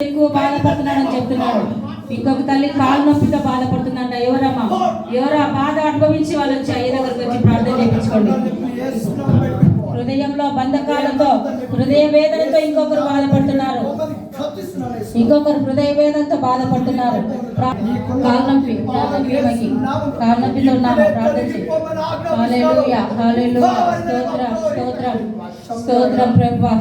ఎక్కువ బాధపడుతున్నాడని చెప్తున్నాడు. ఇంకొక తల్లి కాలు నొప్పితో బాధపడుతుందంట. ఎవరా బాధ అనుభవించి వాళ్ళు వచ్చి అయ్య దగ్గరకు వచ్చి ప్రార్థన చేయించుకోండి. హృదయంలో బంధకాలతో హృదయ వేదనతో ఇంకొకరు బాధపడుతున్నారు. హృదయ వేదనతో బాధపడుతున్నారు. కాలు నొప్పితో ఉన్నాము. ప్రార్థించి హల్లెలూయా హల్లెలూయా స్తోత్రం స్తోత్రం స్తోత్రం ప్రభువా.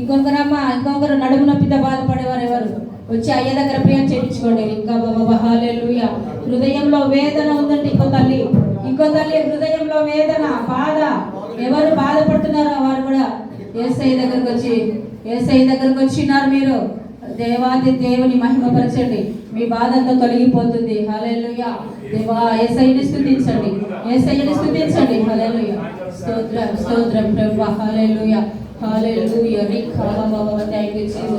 ఇంకొకరు నడుము నొప్పితో బాధపడేవారు ఎవరు వచ్చి అయ్య దగ్గర ప్రేమ చేయించుకోండి. ఇంకా బాబా హల్లెలూయా. హృదయంలో వేదన ఉందండి. ఇంకో తల్లి హృదయంలో వేదన బాధ ఎవరు బాధపడుతున్నారో వారు కూడా యేసయ్య దగ్గరకు వచ్చినారు. మీరు దేవాది దేవుని మహిమపరచండి. మీ బాధ అంతా తొలగిపోతుంది. హల్లెలూయా. దేవా యేసయ్యని స్తుతించండి. హల్లెలూయా స్తోత్రం స్తోత్రం ప్రభువా. Hallelujah hallelujah. Thank you Jesus.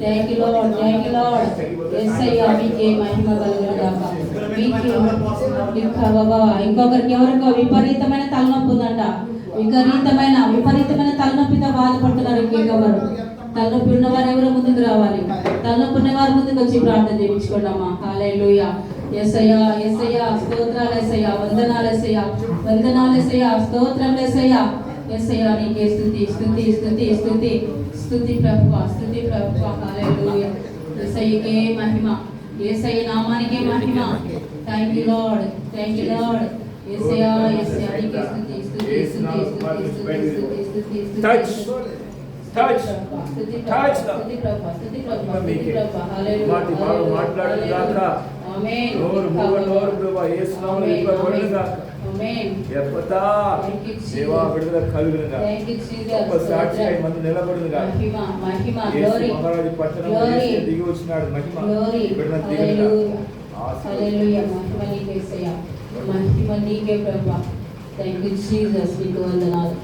Thank you lord. యేసయ్యా మీకే మహిమ కలుగును గాక. ఇంకొకరికి ఎవరికో విపరీతమైన తలనొప్పి ఉందంట. విపరీతమైన తలనొప్పితో బాధపడుతున్నారు. ఇంకెవరు తలనొప్పి ఉన్నవారు ఎవరు ముందుకు రావాలి. తలనొప్పి ఉన్నవారు ముందుకు వచ్చి ప్రార్థన చేయించుకోండి అమ్మా. హల్లెలూయా. యేసయ్యా యేసయ్యా స్తోత్రాలు యేసయ్యా. వందనాలు యేసయ్యా. స్తోత్రం యేసయ్యా. యేసయ్యా నీకే స్తుతి ప్రభువా. హల్లెలూయా. యేసయ్యకే మహిమ. యేసయ్య నామానికే మహిమ. Thank you lord. యేసయ్యా నీకే స్తుతి. Touch them. మహిమ నీకే ప్రభువా. Thank you Jesus. నీకు వందనాలు.